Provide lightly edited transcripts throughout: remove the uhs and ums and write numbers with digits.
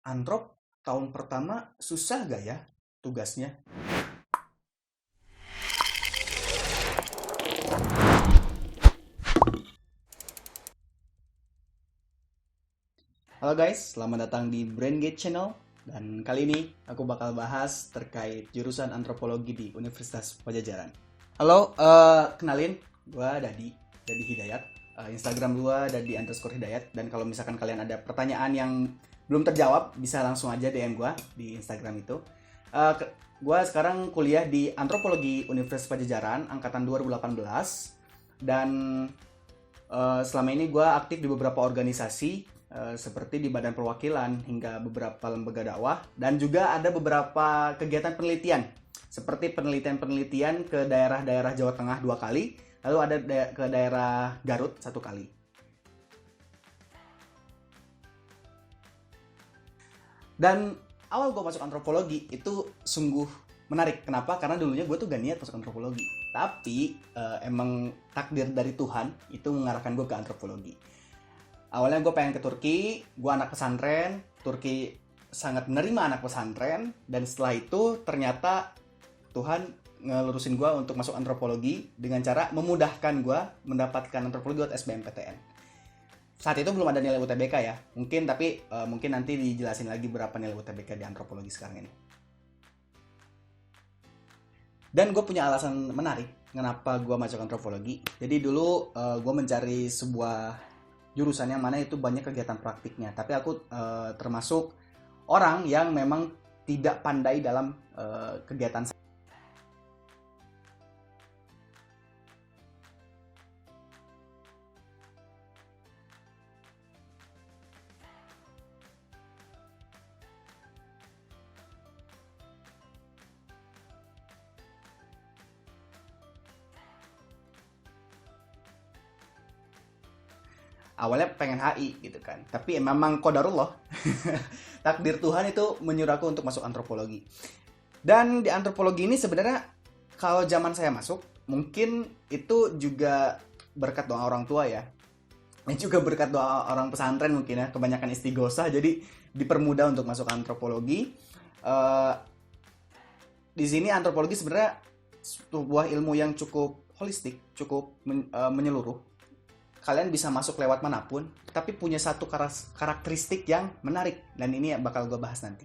Antrop tahun pertama susah gak ya tugasnya? Halo guys, selamat datang di BrainGate Channel. Dan kali ini aku bakal bahas terkait jurusan antropologi di Universitas Pajajaran. Halo, kenalin, gue Dadi Hidayat. Instagram gue Dadi_Hidayat. Dan kalau misalkan kalian ada pertanyaan yang belum terjawab, bisa langsung aja DM gue di Instagram itu. Gue sekarang kuliah di Antropologi Universitas Pajajaran, angkatan 2018. Dan selama ini gue aktif di beberapa organisasi, seperti di Badan Perwakilan hingga beberapa lembaga dakwah, dan juga ada beberapa kegiatan penelitian seperti penelitian ke daerah-daerah Jawa Tengah 2 kali, lalu ada ke daerah Garut 1 kali. Dan awal gue masuk antropologi itu sungguh menarik. Kenapa? Karena dulunya gue tuh gak niat masuk antropologi, tapi emang takdir dari Tuhan itu mengarahkan gue ke antropologi. Awalnya gue pengen ke Turki, gue anak pesantren, Turki sangat menerima anak pesantren, dan setelah itu ternyata Tuhan ngelurusin gue untuk masuk antropologi dengan cara memudahkan gue mendapatkan antropologi lewat SBMPTN. Saat itu belum ada nilai UTBK ya, tapi mungkin nanti dijelasin lagi berapa nilai UTBK di antropologi sekarang ini. Dan gue punya alasan menarik kenapa gue masuk antropologi. Jadi dulu gue mencari sebuah jurusan yang mana itu banyak kegiatan praktiknya, tapi aku termasuk orang yang memang tidak pandai dalam kegiatan. Awalnya pengen HI gitu kan, tapi memang qadarullah. Takdir Tuhan itu menyuruh aku untuk masuk antropologi. Dan di antropologi ini sebenarnya kalau zaman saya masuk, mungkin itu juga berkat doa orang tua ya. Dan juga berkat doa orang pesantren mungkin ya, kebanyakan istighosah, jadi dipermudah untuk masuk antropologi. Eh, di sini antropologi sebenarnya sebuah ilmu yang cukup holistik, cukup menyeluruh. Kalian bisa masuk lewat manapun, tapi punya satu karakteristik yang menarik, dan ini bakal gue bahas nanti.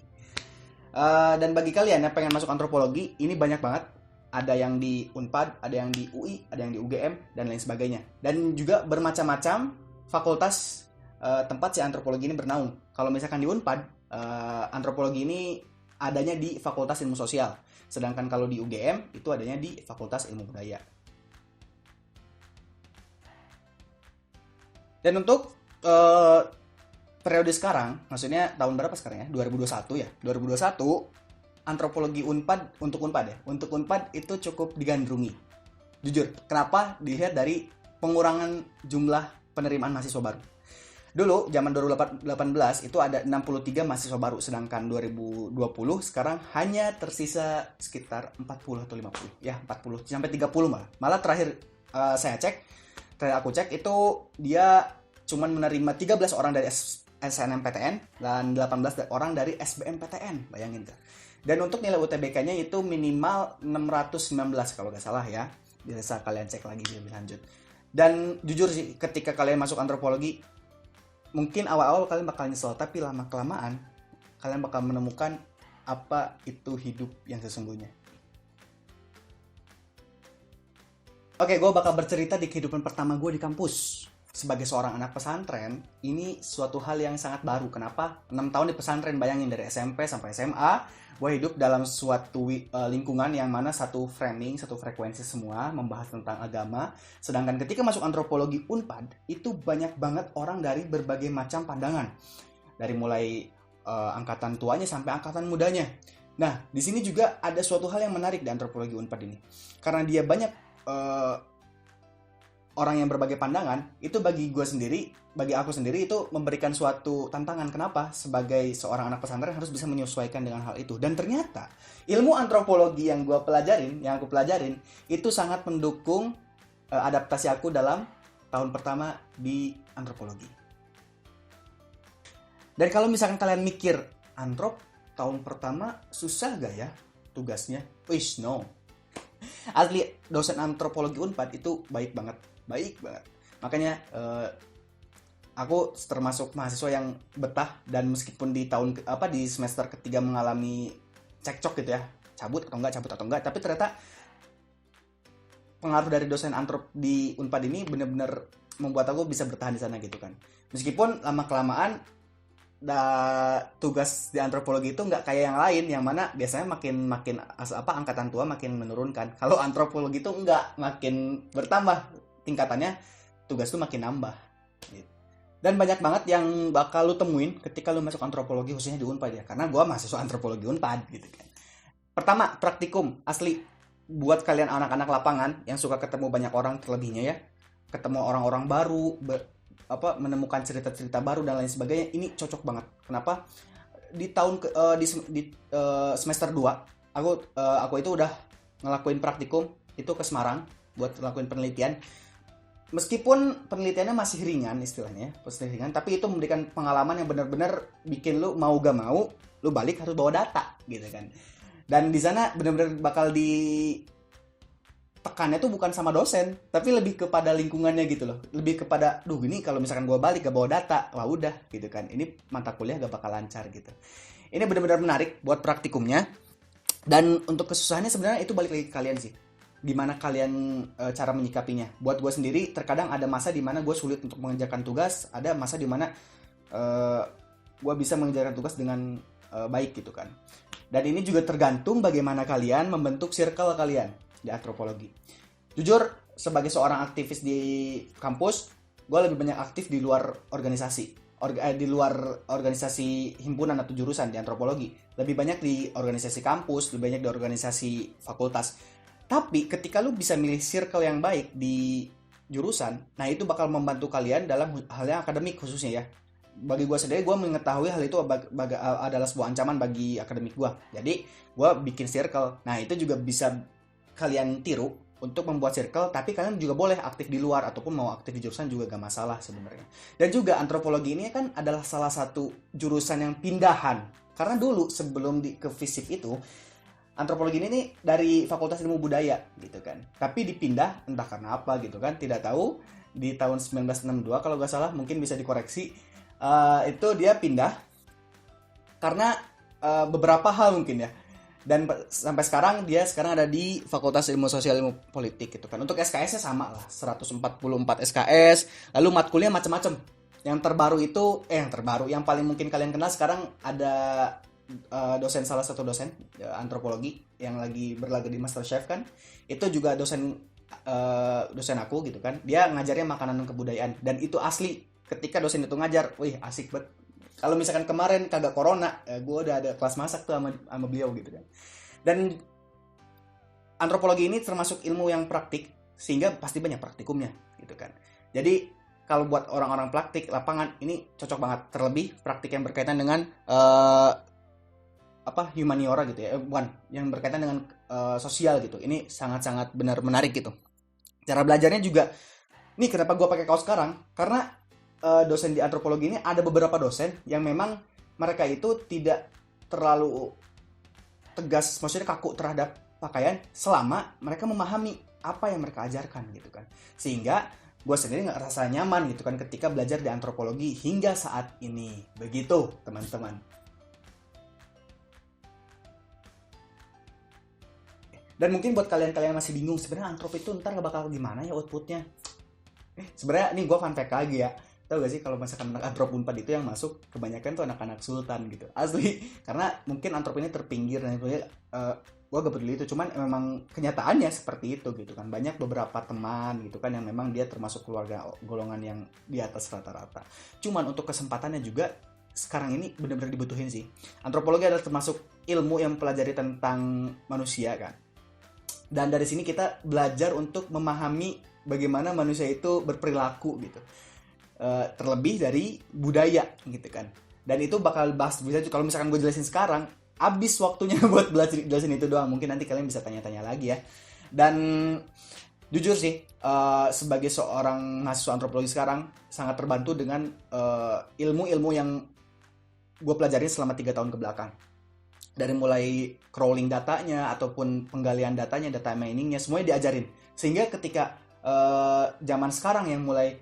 Dan bagi kalian yang pengen masuk antropologi, ini banyak banget. Ada yang di Unpad, ada yang di UI, ada yang di UGM, dan lain sebagainya. Dan juga bermacam-macam fakultas tempat si antropologi ini bernaung. Kalau misalkan di Unpad, antropologi ini adanya di Fakultas Ilmu Sosial. Sedangkan kalau di UGM, itu adanya di Fakultas Ilmu Budaya. Dan untuk periode sekarang, maksudnya tahun berapa sekarang ya? 2021 ya. 2021 antropologi Unpad, untuk Unpad ya. Untuk Unpad itu cukup digandrungi. Jujur, kenapa? Dilihat dari pengurangan jumlah penerimaan mahasiswa baru. Dulu zaman 2018 itu ada 63 mahasiswa baru, sedangkan 2020 sekarang hanya tersisa sekitar 40 atau 50. Ya, 40 sampai 30 malah. Malah terakhir aku cek itu dia cuman menerima 13 orang dari SNMPTN dan 18 orang dari SBMPTN, bayangin kan. Dan untuk nilai UTBK-nya itu minimal 619 kalau nggak salah ya. Bisa kalian cek lagi lebih lanjut. Dan jujur sih, ketika kalian masuk antropologi, mungkin awal-awal kalian bakal nyesel, tapi lama-kelamaan kalian bakal menemukan apa itu hidup yang sesungguhnya. Oke, gue bakal bercerita di kehidupan pertama gue di kampus. Sebagai seorang anak pesantren, ini suatu hal yang sangat baru. Kenapa? 6 tahun di pesantren, bayangin dari SMP sampai SMA, gue hidup dalam suatu lingkungan yang mana satu framing, satu frekuensi semua, membahas tentang agama. Sedangkan ketika masuk antropologi Unpad, itu banyak banget orang dari berbagai macam pandangan. Dari mulai angkatan tuanya sampai angkatan mudanya. Nah, di sini juga ada suatu hal yang menarik di antropologi Unpad ini. Karena dia banyak orang yang berbagai pandangan, itu bagi aku sendiri itu memberikan suatu tantangan. Kenapa? Sebagai seorang anak pesantren harus bisa menyesuaikan dengan hal itu. Dan ternyata ilmu antropologi yang aku pelajarin itu sangat mendukung adaptasi aku dalam tahun pertama di antropologi. Dan kalau misalkan kalian mikir, Antrop tahun pertama susah gak ya tugasnya? Wish no. Asli dosen antropologi Unpad itu baik banget, baik banget. Makanya aku termasuk mahasiswa yang betah, dan meskipun di di semester ketiga mengalami cekcok gitu ya, cabut atau enggak, tapi ternyata pengaruh dari dosen antrop di Unpad ini benar-benar membuat aku bisa bertahan di sana gitu kan. Meskipun lama kelamaan tugas di antropologi itu nggak kayak yang lain, yang mana biasanya makin makin angkatan tua makin menurunkan. Kalau antropologi itu nggak, makin bertambah tingkatannya, tugas tuh makin nambah gitu. Dan banyak banget yang bakal lu temuin ketika lu masuk antropologi, khususnya di Unpad ya, karena gua mahasiswa antropologi Unpad gitu kan. Pertama, praktikum asli. Buat kalian anak-anak lapangan yang suka ketemu banyak orang, terlebihnya ya, ketemu orang-orang baru, menemukan cerita-cerita baru dan lain sebagainya, ini cocok banget. Kenapa? Semester 2 aku itu udah ngelakuin praktikum itu ke Semarang buat ngelakuin penelitian. Meskipun penelitiannya masih ringan istilahnya, tapi itu memberikan pengalaman yang benar-benar bikin lu mau gak mau, lu balik harus bawa data gitu kan. Dan di sana benar-benar bakal tekannya tuh bukan sama dosen, tapi lebih kepada lingkungannya gitu loh. Lebih kepada, ini kalau misalkan gue balik gak bawa data, wah udah gitu kan. Ini mata kuliah gak bakal lancar gitu. Ini benar-benar menarik buat praktikumnya. Dan untuk kesusahannya sebenarnya itu balik lagi ke kalian sih. Gimana kalian cara menyikapinya. Buat gue sendiri, terkadang ada masa dimana gue sulit untuk mengerjakan tugas, ada masa dimana gue bisa mengerjakan tugas dengan baik gitu kan. Dan ini juga tergantung bagaimana kalian membentuk circle kalian di antropologi. Jujur, sebagai seorang aktivis di kampus, gue lebih banyak aktif di luar organisasi. Di luar organisasi himpunan atau jurusan di antropologi. Lebih banyak di organisasi kampus, lebih banyak di organisasi fakultas. Tapi ketika lu bisa milih circle yang baik di jurusan, nah itu bakal membantu kalian dalam hal yang akademik khususnya ya. Bagi gue sendiri, gue mengetahui hal itu adalah sebuah ancaman bagi akademik gue. Jadi gue bikin circle. Nah itu juga bisa kalian tiru untuk membuat circle. Tapi kalian juga boleh aktif di luar, ataupun mau aktif di jurusan juga gak masalah sebenarnya. Dan juga antropologi ini kan adalah salah satu jurusan yang pindahan. Karena dulu sebelum ke FISIP itu, antropologi ini nih dari Fakultas Ilmu Budaya gitu kan. Tapi dipindah entah karena apa gitu kan, tidak tahu. Di tahun 1962 kalau gak salah, mungkin bisa dikoreksi. Itu dia pindah karena beberapa hal mungkin ya. Dan sampai sekarang dia ada di Fakultas Ilmu Sosial Ilmu Politik gitu kan. Untuk SKS-nya sama lah, 144 SKS. Lalu matkulnya macam-macam. Yang terbaru itu yang paling mungkin kalian kenal sekarang, ada salah satu dosen antropologi yang lagi berlaga di MasterChef kan. Itu juga dosen aku gitu kan. Dia ngajarnya makanan dan kebudayaan, dan itu asli. Ketika dosen itu ngajar, wih asik banget. Kalau misalkan kemarin kagak corona, gue udah ada kelas masak tuh sama beliau gitu kan. Dan antropologi ini termasuk ilmu yang praktik, sehingga pasti banyak praktikumnya gitu kan. Jadi kalau buat orang-orang praktik lapangan ini cocok banget. Terlebih praktik yang berkaitan dengan humaniora gitu ya, yang berkaitan dengan sosial gitu. Ini sangat-sangat benar menarik gitu. Cara belajarnya juga, nih kenapa gue pakai kaos sekarang, karena dosen di antropologi ini ada beberapa dosen yang memang mereka itu tidak terlalu tegas, maksudnya kaku terhadap pakaian, selama mereka memahami apa yang mereka ajarkan gitu kan. Sehingga gue sendiri nggak rasa nyaman gitu kan ketika belajar di antropologi hingga saat ini. Begitu teman-teman. Dan mungkin buat kalian masih bingung, sebenarnya antrop itu ntar nggak bakal gimana ya outputnya. Sebenarnya nih gue fun fact lagi ya. Tahu gak sih kalau misalkan anak antrop Unpad itu yang masuk kebanyakan tuh anak-anak sultan gitu, asli. Karena mungkin antrop ini terpinggir dan gue gak peduli itu, cuman memang kenyataannya seperti itu gitu kan. Banyak beberapa teman gitu kan yang memang dia termasuk keluarga golongan yang di atas rata-rata. Cuman untuk kesempatannya juga sekarang ini benar-benar dibutuhin sih. Antropologi adalah termasuk ilmu yang mempelajari tentang manusia kan. Dan dari sini kita belajar untuk memahami bagaimana manusia itu berperilaku gitu. Terlebih dari budaya gitu kan. Dan itu bakal bahas bisa kalau misalkan gue jelasin sekarang, habis waktunya buat jelasin itu doang. Mungkin nanti kalian bisa tanya-tanya lagi ya. Dan jujur sih, sebagai seorang mahasiswa antropologi sekarang sangat terbantu dengan ilmu-ilmu yang gue pelajarin selama 3 tahun ke belakang. Dari mulai crawling datanya ataupun penggalian datanya, data miningnya, semuanya diajarin. Sehingga ketika zaman sekarang yang mulai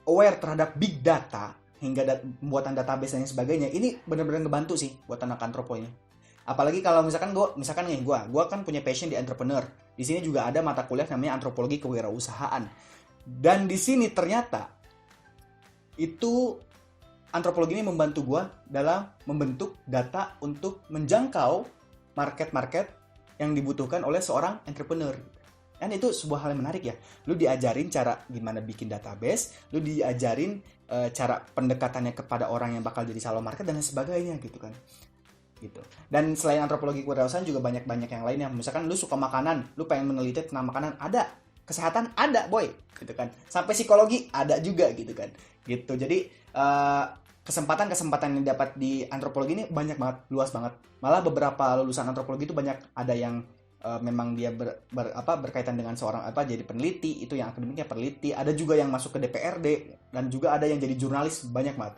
aware terhadap big data hingga pembuatan database dan sebagainya, ini benar-benar ngebantu sih buat anak antropo ini. Apalagi kalau misalkan gue kan punya passion di entrepreneur. Di sini juga ada mata kuliah namanya antropologi kewirausahaan. Dan di sini ternyata itu antropologi ini membantu gue dalam membentuk data untuk menjangkau market-market yang dibutuhkan oleh seorang entrepreneur. Kan itu sebuah hal yang menarik ya. Lu diajarin cara gimana bikin database, lu diajarin cara pendekatannya kepada orang yang bakal jadi calon market dan sebagainya gitu kan. Gitu. Dan selain antropologi kewirausahaan juga banyak yang lainnya. Misalkan lu suka makanan, lu pengen meneliti tentang makanan, ada. Kesehatan ada, boy, gitu kan. Sampai psikologi ada juga gitu kan. Gitu. Jadi kesempatan yang dapat di antropologi ini banyak banget, luas banget. Malah beberapa lulusan antropologi itu banyak ada yang memang dia berkaitan dengan seorang jadi peneliti, itu yang akademiknya peneliti. Ada juga yang masuk ke DPRD dan juga ada yang jadi jurnalis, banyak banget.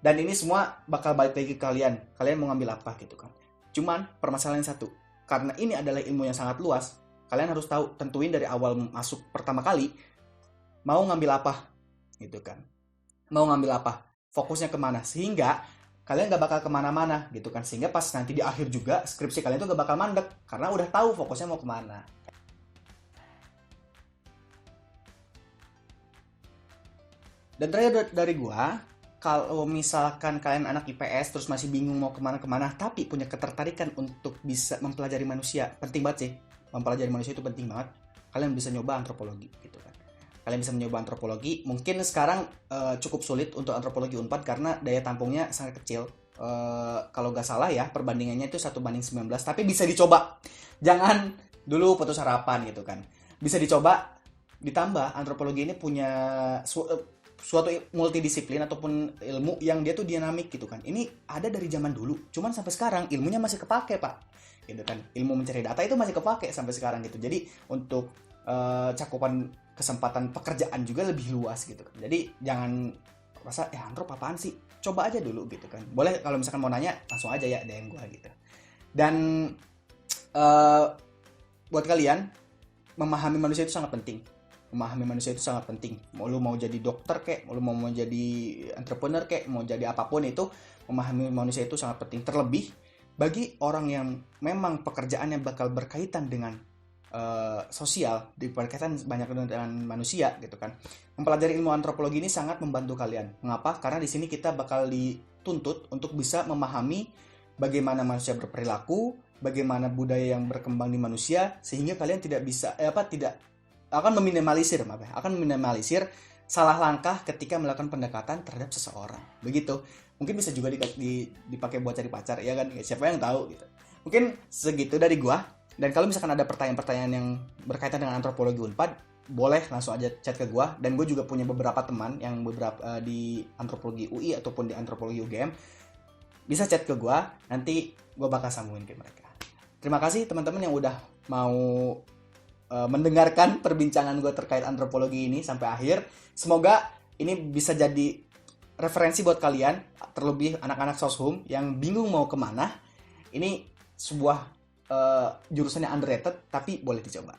Dan ini semua bakal balik lagi ke kalian. Kalian mau ngambil apa gitu kan. Cuman permasalahan satu. Karena ini adalah ilmu yang sangat luas. Kalian harus tahu, tentuin dari awal masuk pertama kali. Mau ngambil apa gitu kan. Mau ngambil apa. Fokusnya kemana. Sehingga kalian gak bakal kemana-mana gitu kan. Sehingga pas nanti di akhir juga skripsi kalian tuh gak bakal mandek. Karena udah tahu fokusnya mau kemana. Dan terakhir dari gua, kalau misalkan kalian anak IPS terus masih bingung mau kemana-kemana, tapi punya ketertarikan untuk bisa mempelajari manusia, penting banget sih. Mempelajari manusia itu penting banget. Kalian bisa nyoba antropologi gitu kan. Kalian bisa mencoba antropologi. Mungkin sekarang cukup sulit untuk antropologi Unpad karena daya tampungnya sangat kecil. Kalau nggak salah ya, perbandingannya itu 1:19. Tapi bisa dicoba. Jangan dulu putus harapan gitu kan. Bisa dicoba. Ditambah antropologi ini punya suatu multidisiplin ataupun ilmu yang dia tuh dinamik gitu kan. Ini ada dari zaman dulu, cuman sampai sekarang ilmunya masih kepake, Pak. Gitu kan. Ilmu mencari data itu masih kepake sampai sekarang gitu. Jadi untuk cakupan kesempatan pekerjaan juga lebih luas gitu kan. Jadi jangan rasa antrop apaan sih? Coba aja dulu gitu kan. Boleh kalau misalkan mau nanya langsung aja ya DM gua gitu. Dan buat kalian memahami manusia itu sangat penting. Memahami manusia itu sangat penting. Mau lu mau jadi dokter kek, mau lu mau jadi entrepreneur kek, mau jadi apapun itu, memahami manusia itu sangat penting. Terlebih bagi orang yang memang pekerjaannya bakal berkaitan dengan sosial, berkaitan banyak dengan manusia gitu kan. Mempelajari ilmu antropologi ini sangat membantu kalian. Mengapa? Karena di sini kita bakal dituntut untuk bisa memahami bagaimana manusia berperilaku, bagaimana budaya yang berkembang di manusia, sehingga kalian tidak bisa akan meminimalisir salah langkah ketika melakukan pendekatan terhadap seseorang. Begitu. Mungkin bisa juga dipakai buat cari pacar, ya kan? Siapa yang tahu gitu. Mungkin segitu dari gua. Dan kalau misalkan ada pertanyaan-pertanyaan yang berkaitan dengan antropologi Unpad, boleh langsung aja chat ke gua. Dan gue juga punya beberapa teman yang di antropologi UI ataupun di antropologi UGM. Bisa chat ke gua, nanti gua bakal sambungin ke mereka. Terima kasih teman-teman yang udah mau mendengarkan perbincangan gue terkait antropologi ini sampai akhir. Semoga ini bisa jadi referensi buat kalian, terlebih anak-anak soshum yang bingung mau kemana. Ini sebuah jurusan yang underrated, tapi boleh dicoba.